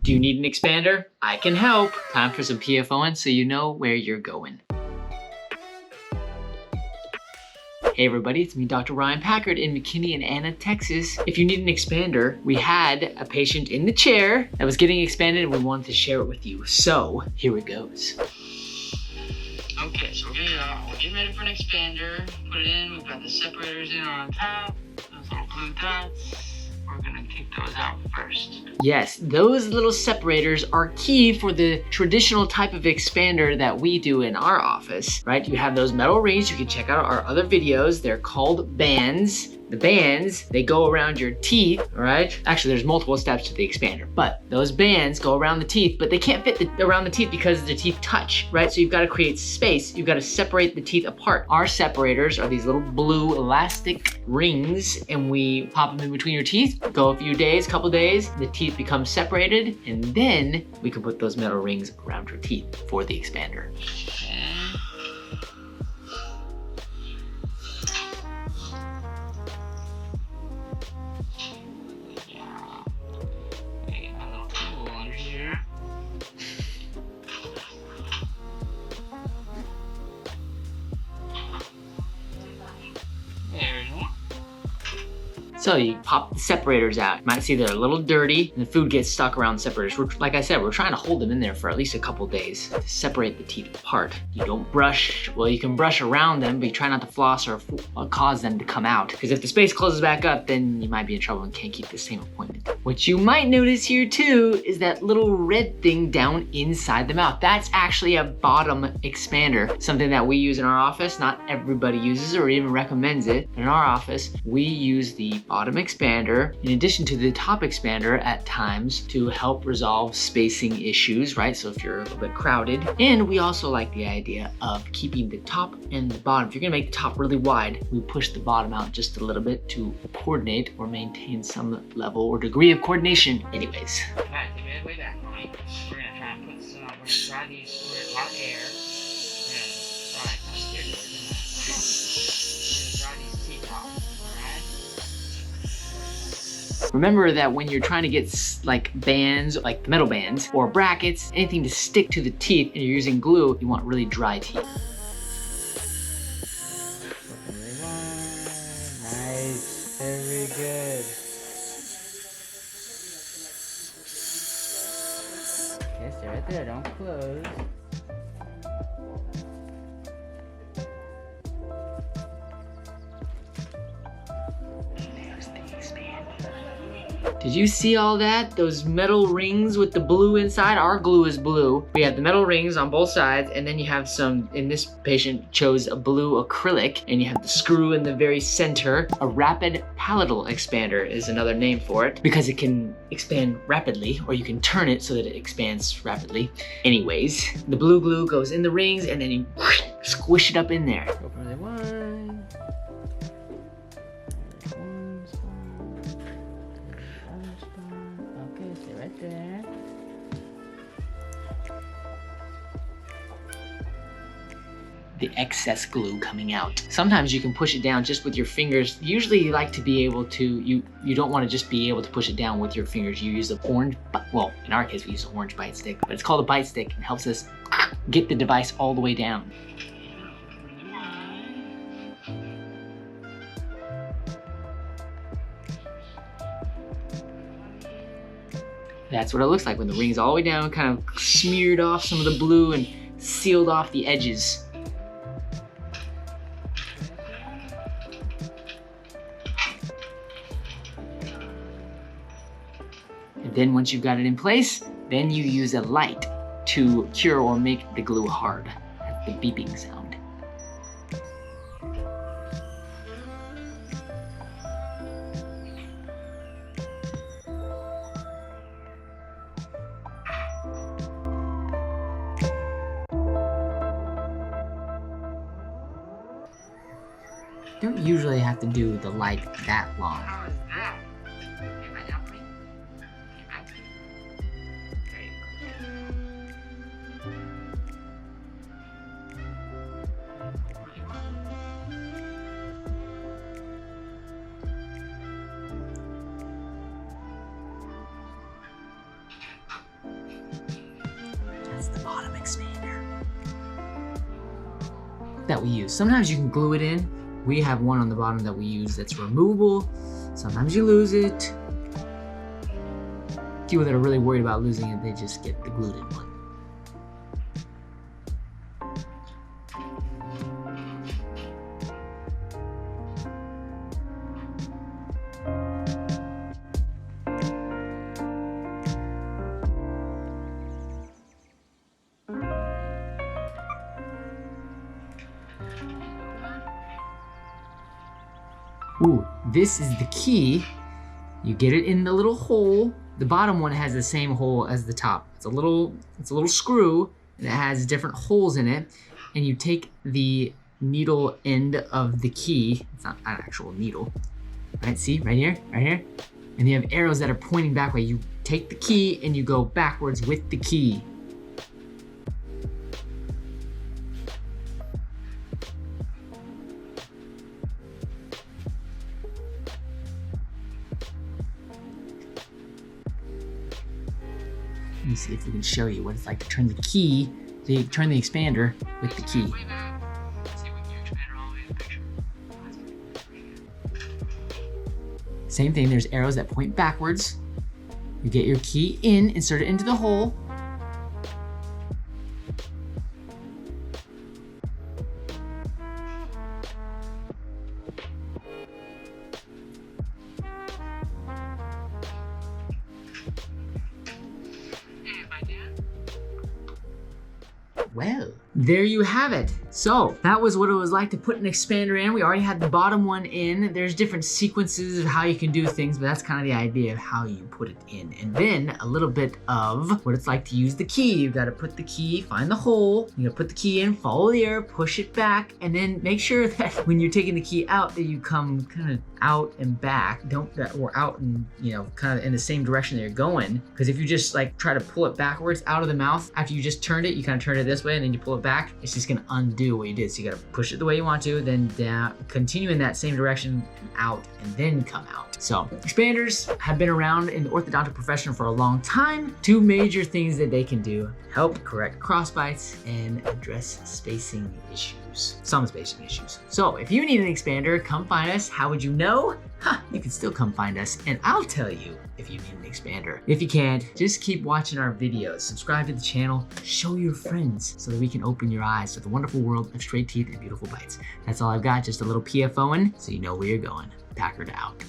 Do you need an expander? I can help. Time for some PFOing so you know where you're going. Hey everybody, it's me, Dr. Ryan Packard in McKinney and Anna, Texas. If you need an expander, we had a patient in the chair that was getting expanded and we wanted to share it with you. So here it goes. Okay, so we're getting ready for an expander. Put it in, we've got the separators in on top, those little blue dots. We're gonna take those out first. Yes, those little separators are key for the traditional type of expander that we do in our office, right? You have those metal rings. You can check out our other videos. They're called bands. The bands, they go around your teeth, all right? Actually, there's multiple steps to the expander, but those bands go around the teeth, but they can't fit around the teeth because the teeth touch, right? So you've got to create space. You've got to separate the teeth apart. Our separators are these little blue elastic rings, and we pop them in between your teeth. Go a few days, couple days, the teeth become separated, and then we can put those metal rings around your teeth for the expander. So you pop the separators out. You might see they're a little dirty and the food gets stuck around the separators. Like I said, we're trying to hold them in there for at least a couple days to separate the teeth apart. You don't brush, well, you can brush around them, but you try not to floss or cause them to come out. Because if the space closes back up, then you might be in trouble and can't keep the same appointment. What you might notice here too is that little red thing down inside the mouth. That's actually a bottom expander, something that we use in our office. Not everybody uses it or even recommends it. But in our office, we use the bottom expander in addition to the top expander at times to help resolve spacing issues, right? So if you're a little bit crowded. And we also like the idea of keeping the top and the bottom. If you're gonna make the top really wide, we push the bottom out just a little bit to coordinate or maintain some level or degree of coordination. Anyways. All right, way back, right? We're gonna try and put some, we're gonna try these where a lot of air. Remember that when you're trying to get like bands, like metal bands or brackets, anything to stick to the teeth and you're using glue, you want really dry teeth. Nice, very good. Okay, stay right there, don't close. Did you see all that? Those metal rings with the blue inside? Our glue is blue. We have the metal rings on both sides, and then you have some, in this patient chose a blue acrylic, and you have the screw in the very center. A rapid palatal expander is another name for it, because it can expand rapidly, or you can turn it so that it expands rapidly. Anyways, the blue glue goes in the rings, and then you squish it up in there. Open really wide. There. The excess glue coming out. Sometimes you can push it down just with your fingers. Usually you like to be able to, you don't want to just be able to push it down with your fingers. You use the orange, well, in our case we use an orange bite stick, but it's called a bite stick and helps us get the device all the way down. That's what it looks like when the ring's all the way down, kind of smeared off some of the blue and sealed off the edges. And then once you've got it in place, then you use a light to cure or make the glue hard. That's the beeping sound. Don't usually have to do the light that long. How is that? that we use. Sometimes you can glue it in. We have one on the bottom that we use that's removable. Sometimes you lose it. People that are really worried about losing it, they just get the glued in one. Ooh, this is the key. You get it in the little hole. The bottom one has the same hole as the top. It's a little screw, and it has different holes in it. And you take the needle end of the key. It's not an actual needle. Right, see, right here. And you have arrows that are pointing backward. You take the key and you go backwards with the key. Let me see if we can show you what it's like to turn the key, to turn the expander with the key. Same thing, there's arrows that point backwards. You get your key in, insert it into the hole. Well, there you have it. So that was what it was like to put an expander in. We already had the bottom one in. There's different sequences of how you can do things, but that's kind of the idea of how you put it in. And then a little bit of what it's like to use the key. You've got to put the key, find the hole, you gotta put the key in, follow the arrow, push it back, and then make sure that when you're taking the key out that you come kind of out and back, or out and, you know, kind of in the same direction that you're going. Because if you just like try to pull it backwards out of the mouth, after you just turned it, you kind of turn it this way and then you pull it back, it's just gonna undo what you did. So you gotta push it the way you want to, then down, continue in that same direction, out, and then come out. So expanders have been around in the orthodontic profession for a long time. Two major things that they can do: help correct crossbites and address spacing issues, some spacing issues. So if you need an expander, come find us. How would you know? You can still come find us and I'll tell you if you need an expander. If you can't, just keep watching our videos, subscribe to the channel, show your friends so that we can open your eyes to the wonderful world of straight teeth and beautiful bites. That's all I've got, just a little PFOing so you know where you're going. Packard out.